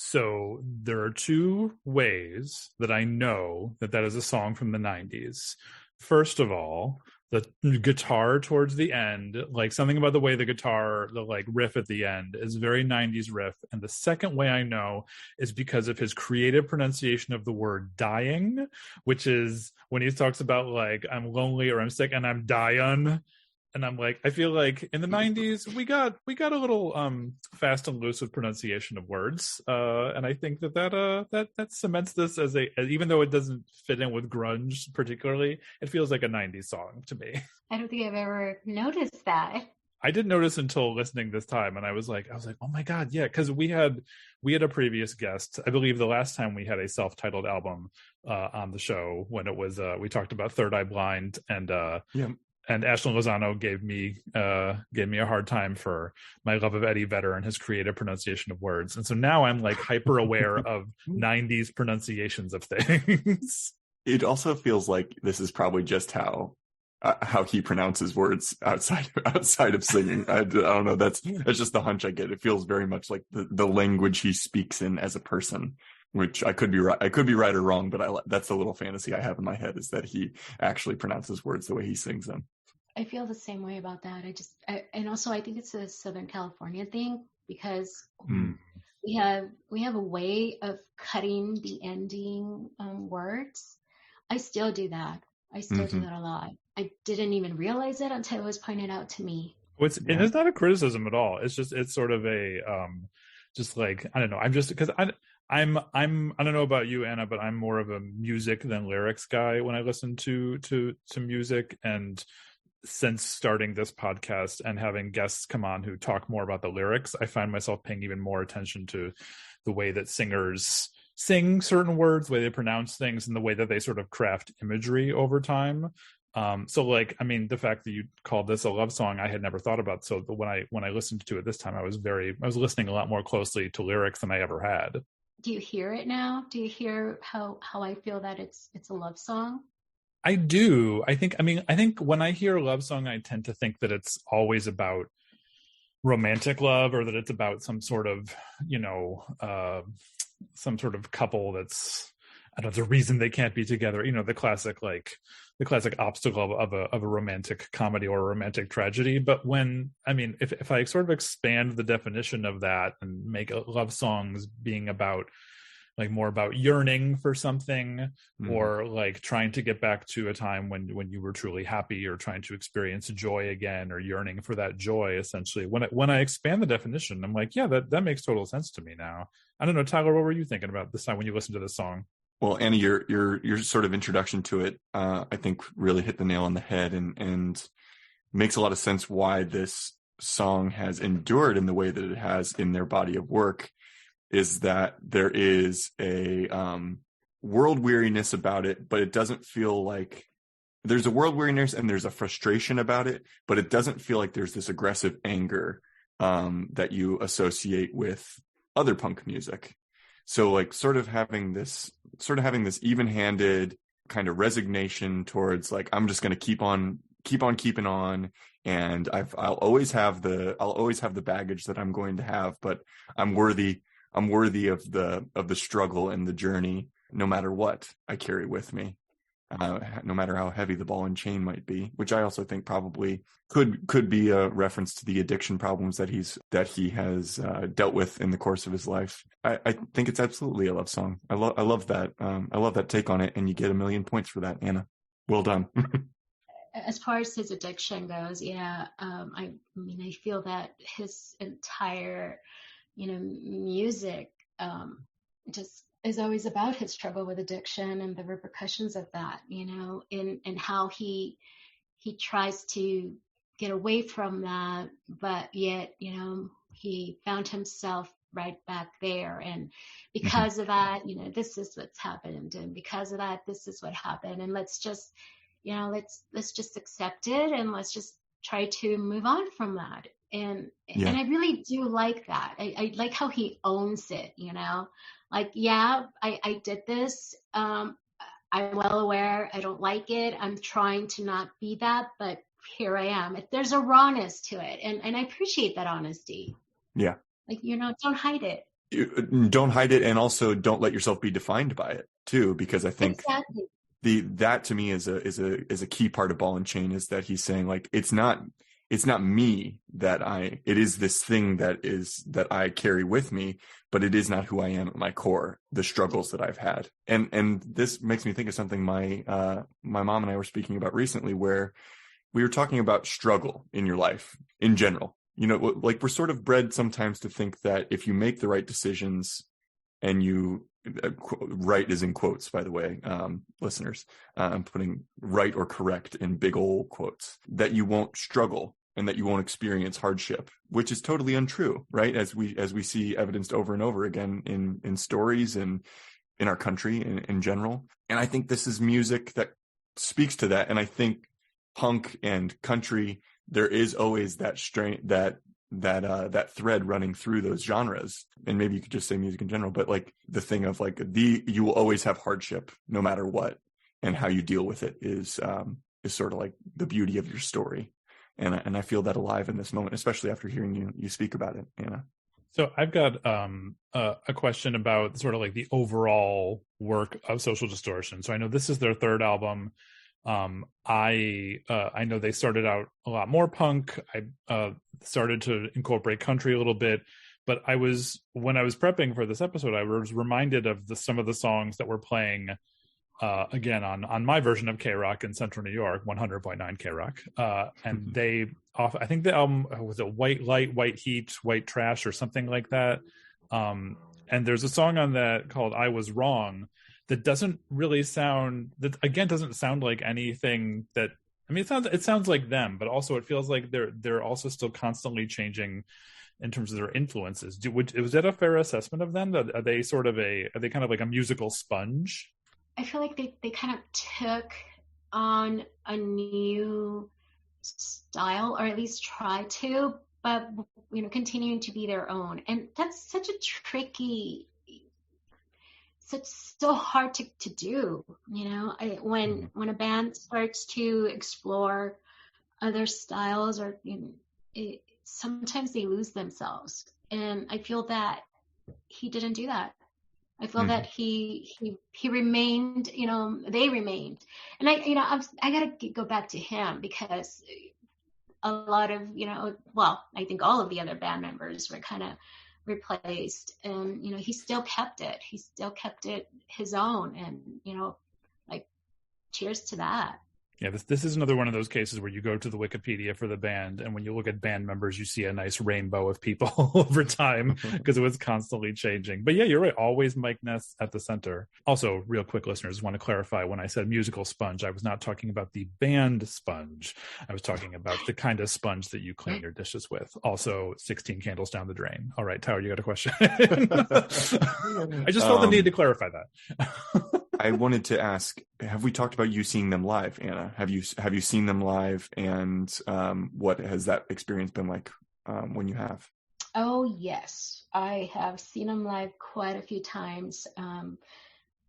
So there are two ways that I know that that is a song from the 90s. First of all, the guitar towards the end, like something about the way the guitar, the like riff at the end is very 90s riff. And the second way I know is because of his creative pronunciation of the word dying, which is when he talks about like, I'm lonely or I'm sick and I'm dying. And I'm like, I feel like in the 90s we got a little fast and loose with pronunciation of words, and I think that cements this as even though it doesn't fit in with grunge particularly, it feels like a 90s song to me. I don't think I've ever noticed that. I didn't notice until listening this time, and I was like, oh my god, yeah, because we had a previous guest. I believe the last time we had a self-titled album on the show when it was we talked about Third Eye Blind and yeah. And Ashlyn Lozano gave me a hard time for my love of Eddie Vedder and his creative pronunciation of words. And so now I'm like hyper aware of 90s pronunciations of things. It also feels like this is probably just how he pronounces words outside of singing. I don't know. That's just the hunch I get. It feels very much like the language he speaks in as a person. Which I could be right. I could be right or wrong, but that's the little fantasy I have in my head is that he actually pronounces words the way he sings them. I feel the same way about that. And also I think it's a Southern California thing because we have a way of cutting the ending words. I still do that. I still do that a lot. I didn't even realize it until it was pointed out to me. And it's not a criticism at all. It's sort of a just like, I don't know. I'm just because I don't know about you, Anna, but I'm more of a music than lyrics guy when I listen to music. And since starting this podcast and having guests come on who talk more about the lyrics, I find myself paying even more attention to the way that singers sing certain words, the way they pronounce things, and the way that they sort of craft imagery over time. So like, I mean, the fact that you called this a love song, I had never thought about. So when I listened to it this time, I was listening a lot more closely to lyrics than I ever had. Do you hear it now? Do you hear how I feel that it's a love song? I do. I think when I hear a love song, I tend to think that it's always about romantic love, or that it's about some sort of, some sort of couple that's, I don't know, the reason they can't be together, the classic obstacle of a romantic comedy or a romantic tragedy. But if I sort of expand the definition of that and make love songs being about like more about yearning for something, or like trying to get back to a time when you were truly happy, or trying to experience joy again, or yearning for that joy, essentially. When I expand the definition, I'm like, yeah, that makes total sense to me now. I don't know, Tyler, what were you thinking about this time when you listened to this song? Well, Annie, your sort of introduction to it, I think really hit the nail on the head, and makes a lot of sense why this song has endured in the way that it has in their body of work. Is that there is a world weariness about it, but it doesn't feel like there's a world weariness and there's a frustration about it, but it doesn't feel like there's this aggressive anger that you associate with other punk music. So like sort of having this even-handed kind of resignation towards like, I'm just going to keep on keeping on. And I'll always have the baggage that I'm going to have, but I'm worthy of the struggle and the journey, no matter what I carry with me, no matter how heavy the ball and chain might be, which I also think probably could be a reference to the addiction problems that he has dealt with in the course of his life. I think it's absolutely a love song. I love that. I love that take on it, and you get 1,000,000 points for that, Anna. Well done. As far as his addiction goes, I feel that his entire music just is always about his struggle with addiction and the repercussions of that, and how he tries to get away from that, but yet, he found himself right back there. And because of that, this is what's happened. And because of that, this is what happened. And let's just, let's just accept it, and let's just try to move on from that. And I really do like that. I like how he owns it, like, I did this. I'm well aware. I don't like it. I'm trying to not be that, but here I am. There's a rawness to it. And I appreciate that honesty. Yeah. Like, don't hide it. don't hide it, and also don't let yourself be defined by it too, because I think that to me is a key part of Ball and Chain, is that he's saying, like, it's not me it is this thing that I carry with me, but it is not who I am at my core, the struggles that I've had. And this makes me think of something my mom and I were speaking about recently, where we were talking about struggle in your life in general. Like, we're sort of bred sometimes to think that if you make the right decisions, and you right is in quotes, by the way, listeners, I'm putting right or correct in big old quotes, that you won't struggle and that you won't experience hardship, which is totally untrue, right? As we see evidenced over and over again in stories and in our country in general. And I think this is music that speaks to that. And I think punk and country, there is always that strain, that thread running through those genres. And maybe you could just say music in general, but like the thing of like you will always have hardship no matter what, and how you deal with it is sort of like the beauty of your story. And I feel that alive in this moment, especially after hearing you speak about it, Anna. So I've got a question about sort of like the overall work of Social Distortion. So I know this is their third album. I know they started out a lot more punk. I started to incorporate country a little bit, but when I was prepping for this episode, I was reminded of some of the songs that were playing again on my version of K-Rock in Central New York, 100.9 K-Rock, and I think the album was it White Light, White Heat, White Trash, or something like that. And there's a song on that called "I Was Wrong" that doesn't sound like anything that, I mean, it sounds like them, but also it feels like they're also still constantly changing in terms of their influences. Was that a fair assessment of them? Are they kind of like a musical sponge? I feel like they kind of took on a new style, or at least try to, but continuing to be their own. And that's such a tricky, so hard to do. When a band starts to explore other styles, or sometimes they lose themselves. And I feel that he didn't do that. I feel that he remained, they remained. And I gotta go back to him, because a lot of, I think all of the other band members were kind of replaced, and he still kept it his own, and cheers to that. Yeah, this is another one of those cases where you go to the Wikipedia for the band, and when you look at band members, you see a nice rainbow of people over time, because it was constantly changing. But yeah, you're right. Always Mike Ness at the center. Also, real quick, listeners, want to clarify, when I said musical sponge, I was not talking about the band sponge. I was talking about the kind of sponge that you clean your dishes with. Also, 16 candles down the drain. All right, Tyler, you got a question? I just felt the need to clarify that. I wanted to ask, have we talked about you seeing them live, Anna? Have you seen them live, and what has that experience been like when you have? Oh, yes. I have seen them live quite a few times.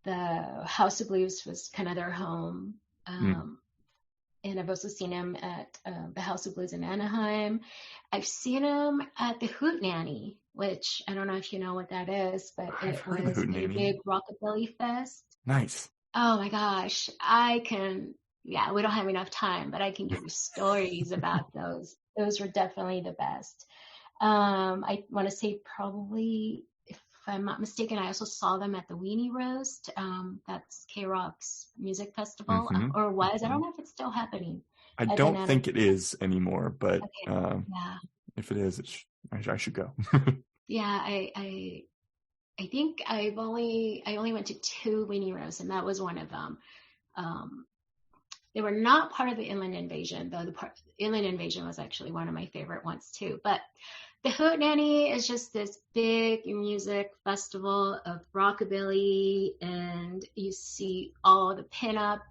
The House of Blues was kind of their home. And I've also seen them at the House of Blues in Anaheim. I've seen them at the Hootenanny, which I don't know if you know what that is, but it was a big rockabilly fest. Nice. Oh my gosh. We don't have enough time, but I can give you stories about those. Those were definitely the best. I want to say probably, if I'm not mistaken, I also saw them at the Weenie Roast. That's K-Rock's music festival, or was. I don't know if it's still happening. I don't think it is anymore, but if it is, I should go. Yeah, I think I only went to 2 Weenie Roasts, and that was one of them. They were not part of the Inland Invasion, though the Inland Invasion was actually one of my favorite ones too. But the Hootenanny is just this big music festival of rockabilly, and you see all the pinup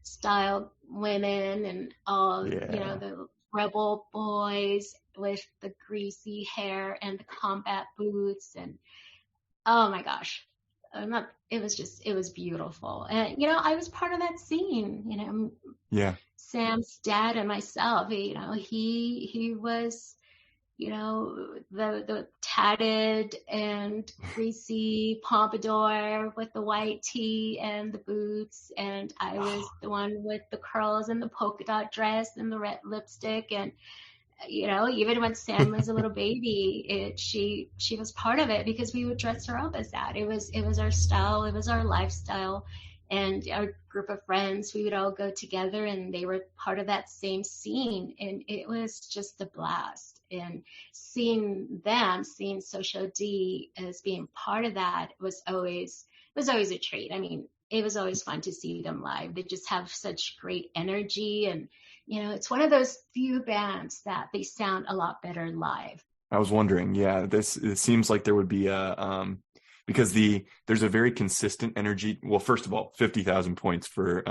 style women and all the rebel boys with the greasy hair and the combat boots, and oh my gosh, it was beautiful. And I was part of that scene. Sam's dad and myself, he was the tatted and greasy pompadour with the white tee and the boots, and I was the one with the curls and the polka dot dress and the red lipstick. And even when Sam was a little baby, she was part of it because we would dress her up as that. It was our style, it was our lifestyle. And our group of friends, we would all go together, and they were part of that same scene. And it was just a blast. And seeing Social D as being part of that was always a treat. I mean, it was always fun to see them live. They just have such great energy. And, it's one of those few bands that they sound a lot better live. I was wondering, it seems like there would be because there's a very consistent energy. Well, first of all, 50,000 points for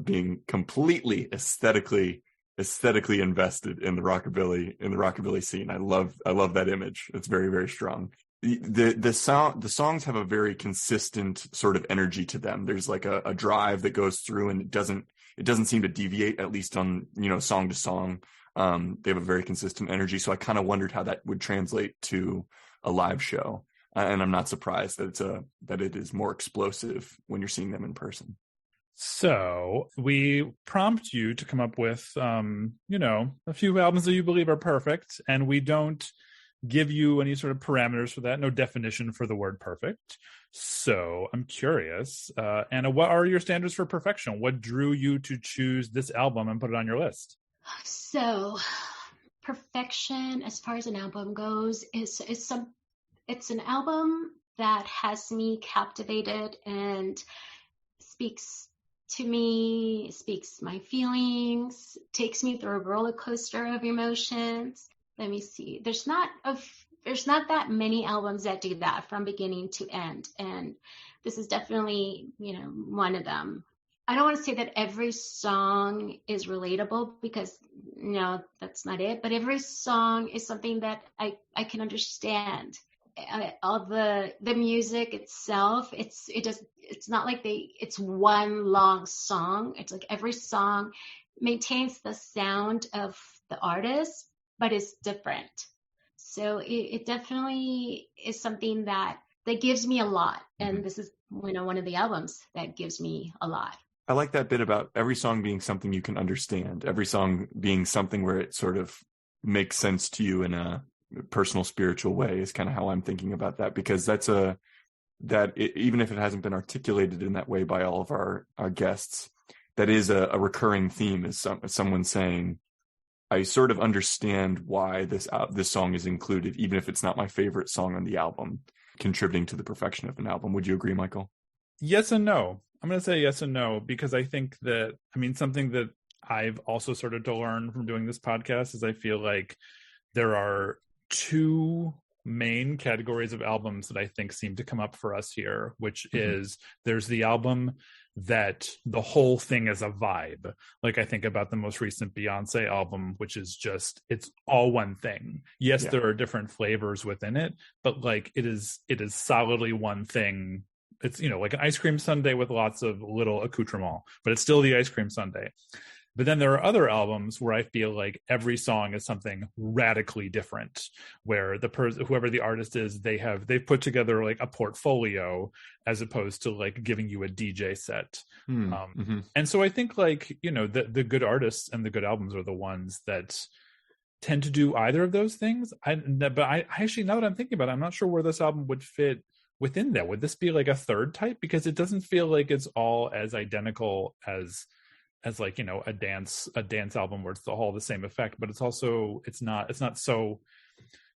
being completely aesthetically invested in the rockabilly scene. I love that image. It's very, very strong. The songs have a very consistent sort of energy to them. There's like a drive that goes through, and it doesn't seem to deviate, at least on song to song. They have a very consistent energy. So I kind of wondered how that would translate to a live show. And I'm not surprised that it is more explosive when you're seeing them in person. So we prompt you to come up with, a few albums that you believe are perfect, and we don't give you any sort of parameters for that, no definition for the word perfect. So I'm curious, Anna, what are your standards for perfection? What drew you to choose this album and put it on your list? So perfection, as far as an album goes, it's an album that has me captivated and speaks to me, speaks my feelings, takes me through a roller coaster of emotions. Let me see. There's not that many albums that do that from beginning to end. And this is definitely, one of them. I don't want to say that every song is relatable, because no, that's not it. But every song is something that I can understand. All the music itself, it's not like it's one long song. It's like every song maintains the sound of the artist, but it's different. So it definitely is something that gives me a lot. And this is one of the albums that gives me a lot. I like that bit about every song being something you can understand, every song being something where it sort of makes sense to you in a personal, spiritual way, is kind of how I'm thinking about that, because even if it hasn't been articulated in that way by all of our guests, that is a recurring theme, is someone saying, I sort of understand why this song is included, even if it's not my favorite song on the album, contributing to the perfection of an album. Would you agree, Michael? Yes and no. I'm going to say yes and no, because I think that, something that I've also started to learn from doing this podcast is I feel like there are two main categories of albums that I think seem to come up for us here, which is there's the album that the whole thing is a vibe. Like I think about the most recent Beyonce album, which is just, it's all one thing. Yes, there are different flavors within it, but like it is solidly one thing. It's, like an ice cream sundae with lots of little accoutrement, but it's still the ice cream sundae. But then there are other albums where I feel like every song is something radically different, where whoever the artist is, they've put together like a portfolio as opposed to like giving you a DJ set. And so I think like, the good artists and the good albums are the ones that tend to do either of those things. But I actually, now that I'm thinking about it, I'm not sure where this album would fit within that. Would this be like a third type? Because it doesn't feel like it's all as identical as like, a dance album where it's all the same effect, but it's not so,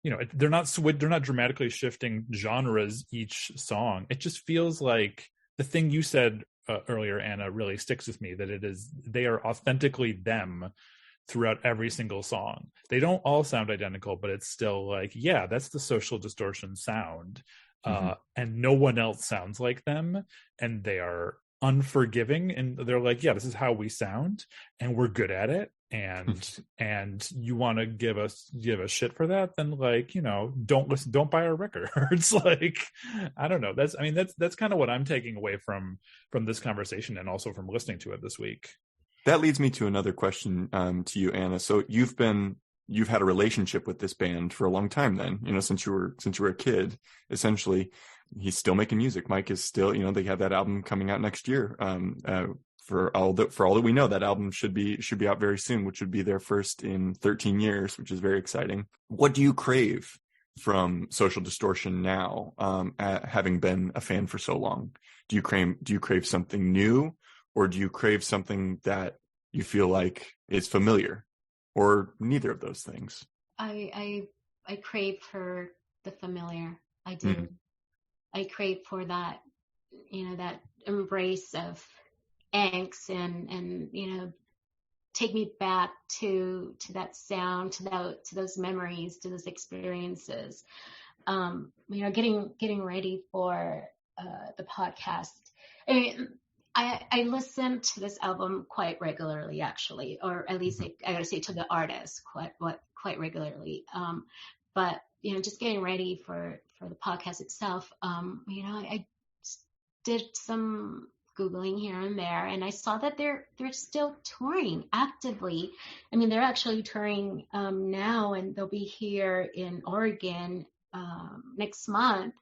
they're not dramatically shifting genres each song. It just feels like the thing you said earlier, Anna, really sticks with me, that they are authentically them throughout every single song. They don't all sound identical, but it's still like, yeah, that's the Social Distortion sound. And no one else sounds like them, and they are unforgiving, and they're like, yeah, this is how we sound, and we're good at it, and you want to give us shit for that, then like, don't buy our records. Like, I don't know, that's kind of what I'm taking away from this conversation, and also from listening to it this week. That leads me to another question to you, Anna. So you've been you've had a relationship with this band for a long time then, since you were a kid, essentially. He's still making music. Mike is still, they have that album coming out next year. For all that we know, that album should be out very soon, which would be their first in 13 years, which is very exciting. What do you crave from Social Distortion now, having been a fan for so long? Do you crave something new, or do you crave something that you feel like is familiar, or neither of those things? I crave for the familiar. I do. Mm-hmm. I crave for that, that embrace of angst and take me back to that sound, to those memories, to those experiences. Getting ready for the podcast. I mean, I listen to this album quite regularly, actually, or at least I gotta say to the artist quite regularly. But just getting ready for the podcast itself, I did some Googling here and there, and I saw that they're still touring actively. I mean, they're actually touring now, and they'll be here in Oregon next month,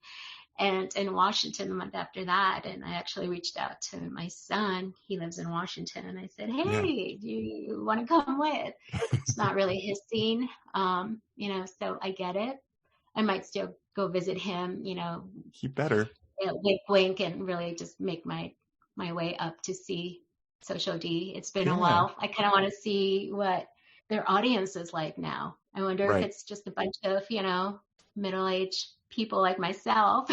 and in Washington the month after that. And I actually reached out to my son. He lives in Washington, and I said, hey, do you want to come with? It's not really his scene, so I get it. I might still go visit him, He better. Wink, and really just make my way up to see Social D. It's been a while. I kind of want to see what their audience is like now. I wonder if it's just a bunch of, middle-aged people like myself,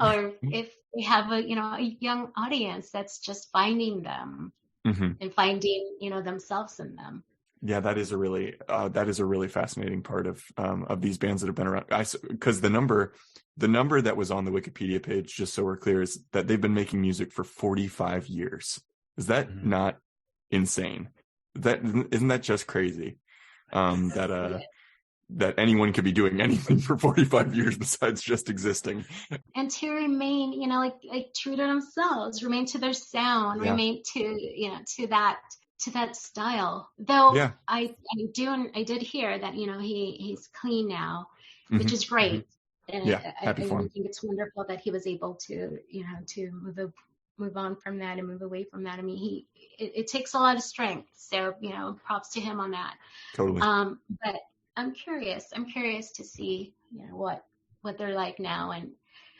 or if they have a young audience that's just finding them and finding, themselves in them. Yeah, that is a really fascinating part of these bands that have been around. Because the number that was on the Wikipedia page, just so we're clear, is that they've been making music for 45 years. Is that not insane? Isn't that just crazy? That anyone could be doing anything for 45 years besides just existing, and to remain, like true to themselves, remain to their sound, remain to that style. Though I did hear that he's clean now, which is great. And I think it's wonderful that he was able to to move on from that and move away from that. I mean, it takes a lot of strength, so props to him on that. Totally. But I'm curious to see what they're like now, and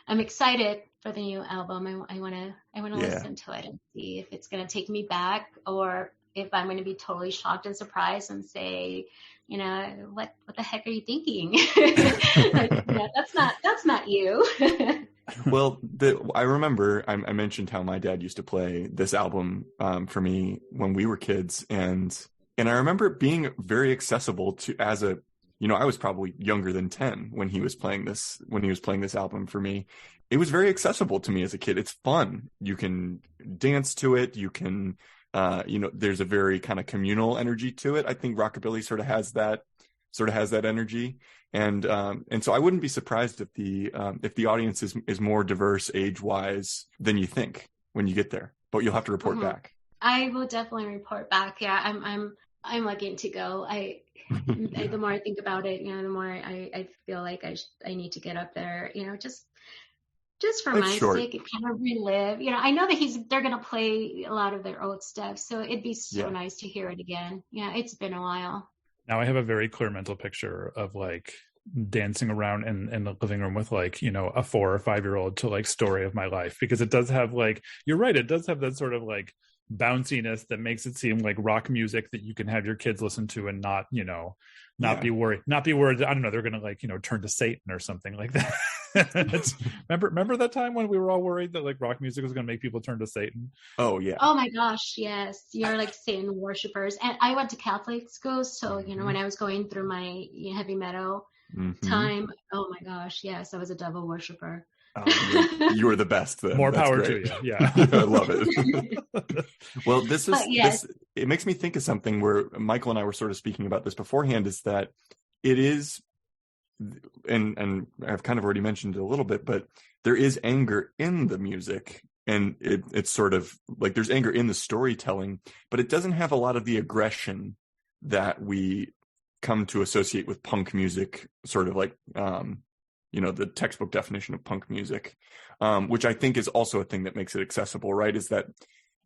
I'm excited for the new album. I want to listen to it and see if it's going to take me back, or if I'm going to be totally shocked and surprised and say, what the heck are you thinking? That's not you. Well, I remember I mentioned how my dad used to play this album for me when we were kids, and I remember it being very accessible to I was probably younger than 10 when he was playing this album for me. It was very accessible to me as a kid. It's fun. You can dance to it. You can, there's a very kind of communal energy to it. I think rockabilly sort of has that energy. And so I wouldn't be surprised if the audience is more diverse age-wise than you think when you get there, but you'll have to report back. I will definitely report back. Yeah, I'm looking to go. The more I think about it, the more I feel like I need to get up there, just for my sake, and kind of relive. I know that they're going to play a lot of their old stuff, so it'd be so nice to hear it again. Yeah, it's been a while. Now I have a very clear mental picture of like dancing around in the living room with like, a 4 or 5 year old to like Story of My Life, because it does have like, you're right, it does have that sort of like bounciness that makes it seem like rock music that you can have your kids listen to and not be worried that, I don't know, they're going to like, turn to Satan or something like that. Remember that time when we were all worried that like rock music was going to make people turn to Satan? Oh yeah. Oh my gosh, yes. You're like Satan worshippers. And I went to Catholic school, so when I was going through my heavy metal time, oh my gosh, yes, I was a devil worshiper. You were the best then. More power to you. Yeah. I love it. Well, it makes me think of something where Michael and I were sort of speaking about this beforehand, is that it is, and I've kind of already mentioned it a little bit, but there is anger in the music, and it's sort of like there's anger in the storytelling, but it doesn't have a lot of the aggression that we come to associate with punk music, sort of like, the textbook definition of punk music, which I think is also a thing that makes it accessible, right? Is that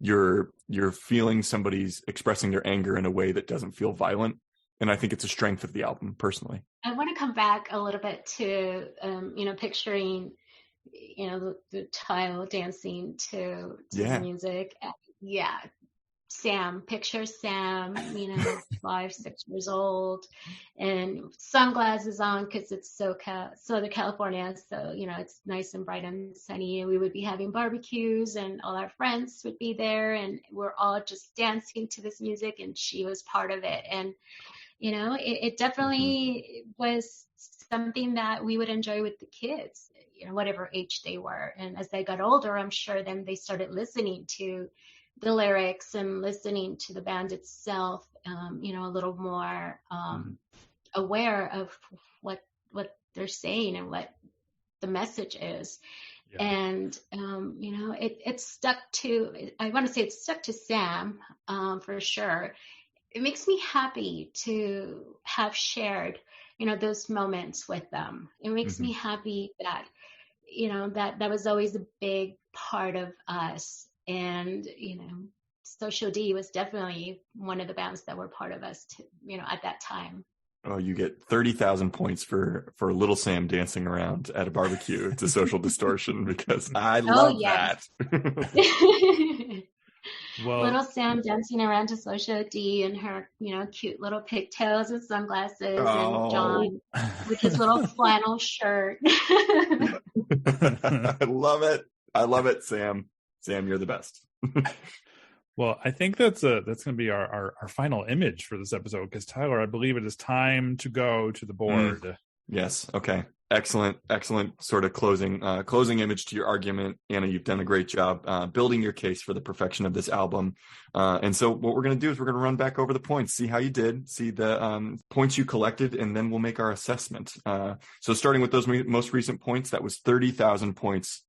you're feeling somebody's expressing their anger in a way that doesn't feel violent. And I think it's a strength of the album, personally. I want to come back a little bit to, picturing, the child dancing to the music. Yeah. Picture Sam, 5, 6 years old, and sunglasses on because it's SoCal, Southern California. So, it's nice and bright and sunny, and we would be having barbecues and all our friends would be there, and we're all just dancing to this music, and she was part of it. And, it definitely was something that we would enjoy with the kids, whatever age they were. And as they got older, I'm sure then they started listening to the lyrics and listening to the band itself, a little more aware of what they're saying and what the message is. Yeah. And, it stuck to, I want to say it stuck to Sam for sure. It makes me happy to have shared, those moments with them. It makes me happy that, that was always a big part of us. And, Social D was definitely one of the bands that were part of us, at that time. Oh, you get 30,000 points for Little Sam dancing around at a barbecue to Social Distortion, because I love that. Well, Little Sam dancing around to Social D in her, cute little pigtails and sunglasses, and John with his little flannel shirt. I love it. I love it, Sam. Sam, you're the best. Well, I think that's going to be our final image for this episode, because Tyler, I believe it is time to go to the board. Yes. Okay. Excellent sort of closing image to your argument. Anna, you've done a great job building your case for the perfection of this album. And so what we're going to do is we're going to run back over the points, see how you did, see the points you collected, and then we'll make our assessment. So starting with those most recent points, that was 30,000 points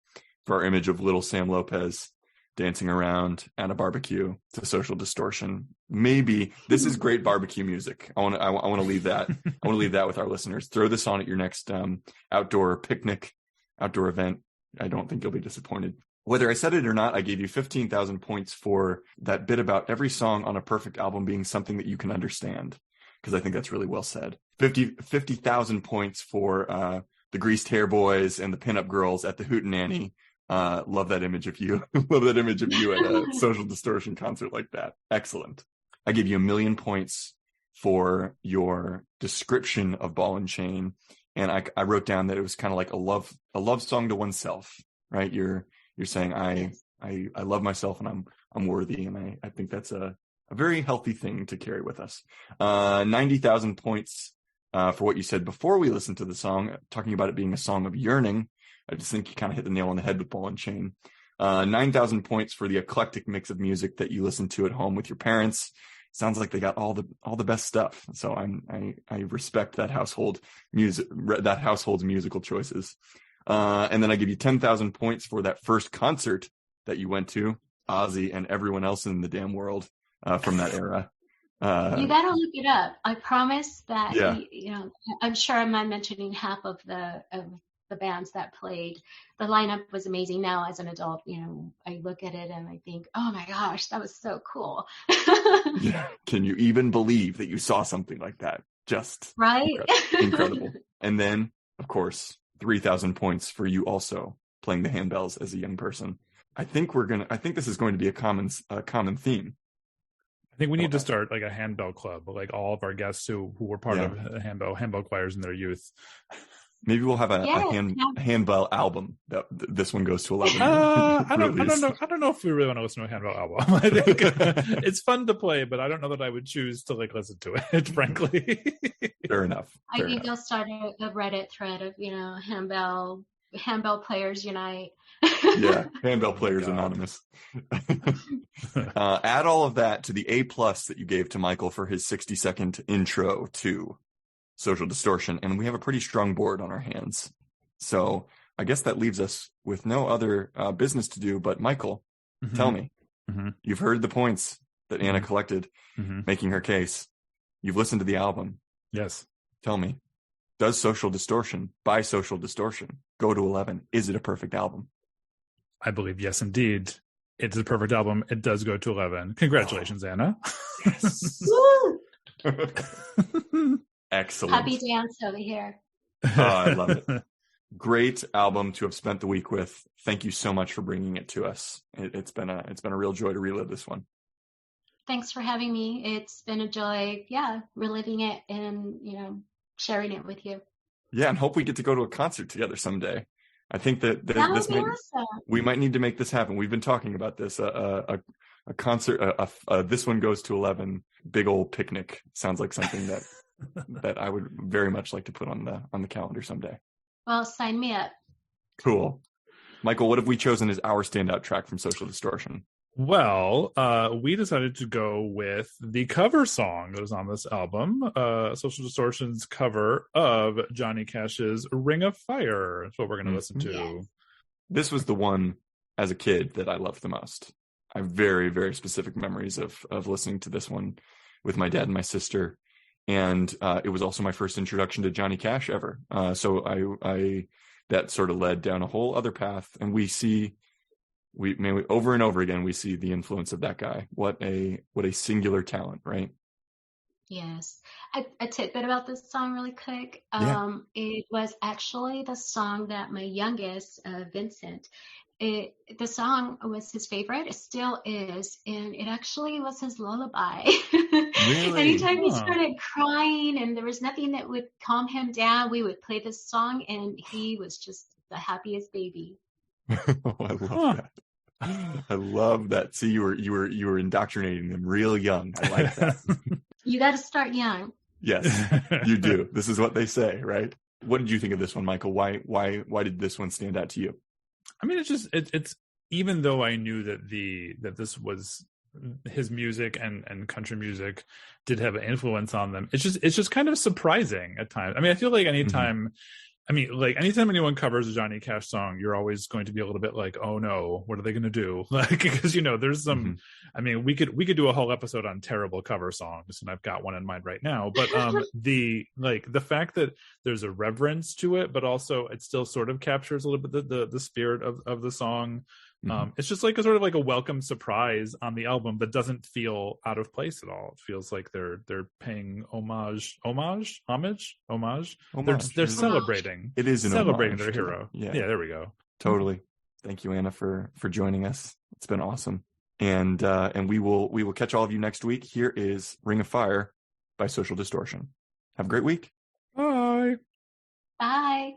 for our image of Little Sam Lopez dancing around at a barbecue to Social Distortion. Maybe this is great barbecue music. I want to leave that. I want to leave that with our listeners. Throw this on at your next outdoor picnic, outdoor event. I don't think you'll be disappointed. Whether I said it or not, I gave you 15,000 points for that bit about every song on a perfect album being something that you can understand, because I think that's really well said. 50,000 points for the greased hair boys and the pinup girls at the Hootenanny. Love that image of you. Love that image of you at a Social Distortion concert like that. Excellent. I give you 1,000,000 points for your description of Ball and Chain, and I wrote down that it was kind of like a love song to oneself, right? You're saying I love myself and I'm worthy, and I think that's a very healthy thing to carry with us. 90,000 points for what you said before we listened to the song, talking about it being a song of yearning. I just think you kind of hit the nail on the head with Ball and Chain. 9,000 points for the eclectic mix of music that you listen to at home with your parents. Sounds like they got all the best stuff. So I respect that household's musical choices. And then I give you 10,000 points for that first concert that you went to, Ozzy and everyone else in the damn world from that era. You gotta look it up. I promise that. Yeah. I'm sure I'm not mentioning half of the bands that played. The lineup was amazing. Now as an adult, I look at it and I think, oh my gosh, that was so cool. Yeah. Can you even believe that you saw something like that? Just right. Incredible. And then of course 3,000 points for you also playing the handbells as a young person. I think this is going to be a common theme. I think we need to start like a handbell club, like all of our guests who were part of handbell choirs in their youth. Maybe we'll have a handbell album. That this one goes to 11. I don't know if we really want to listen to a handbell album. I think it's fun to play, but I don't know that I would choose to listen to it, frankly. Fair enough. I think I'll start a Reddit thread of handbell players unite. Yeah, handbell players anonymous. Add all of that to the A+ that you gave to Michael for his 60-second intro to Social Distortion, and we have a pretty strong board on our hands. So I guess that leaves us with no other business to do. But Michael, tell me, you've heard the points that Anna collected, making her case. You've listened to the album. Yes. Tell me, does Social Distortion, by Social Distortion, go to 11? Is it a perfect album? I believe, yes, indeed. It's a perfect album. It does go to 11. Congratulations, Anna. Yes. Excellent. Happy dance over here. I love it. Great album to have spent the week with. Thank you so much for bringing it to us. It's been a real joy to relive this one. Thanks for having me. It's been a joy, reliving it and, sharing it with you. Yeah, and hope we get to go to a concert together someday. I think that That would this be might, awesome. we might need to make this happen. We've been talking about this. A concert. This one goes to 11. Big old picnic sounds like something that I would very much like to put on the calendar someday. Well, sign me up. Cool. Michael, what have we chosen as our standout track from Social Distortion? Well, we decided to go with the cover song that was on this album, Social Distortion's cover of Johnny Cash's Ring of Fire. That's what we're going to listen to. Yes. This was the one as a kid that I loved the most. I have very, very specific memories of listening to this one with my dad and my sister. And it was also my first introduction to Johnny Cash ever. So I that sort of led down a whole other path. And we over and over again, we see the influence of that guy. What a singular talent, right? Yes. A tidbit about this song really quick. Yeah. It was actually the song that my youngest, Vincent, the song was his favorite. It still is. And it actually was his lullaby. Really? Anytime he started crying and there was nothing that would calm him down, we would play this song and he was just the happiest baby. Oh, I love that. I love that. See, you were indoctrinating them real young. I like that. You got to start young. Yes, you do. This is what they say, right? What did you think of this one, Michael? Why did this one stand out to you? I mean, it's even though I knew that this was his music and country music did have an influence on them, it's just kind of surprising at times. I mean, I feel like anytime anyone covers a Johnny Cash song, you're always going to be a little bit like, oh no, what are they going to do? Like, because there's some. I mean, we could do a whole episode on terrible cover songs, and I've got one in mind right now. But the fact that there's a reverence to it, but also it still sort of captures a little bit the spirit of the song. It's just like a sort of like a welcome surprise on the album that doesn't feel out of place at all. It feels like they're paying homage. They're celebrating. It is celebrating their hero. Yeah, there we go. Totally. Thank you, Anna, for joining us. It's been awesome. And we will catch all of you next week. Here is Ring of Fire by Social Distortion. Have a great week. Bye. Bye.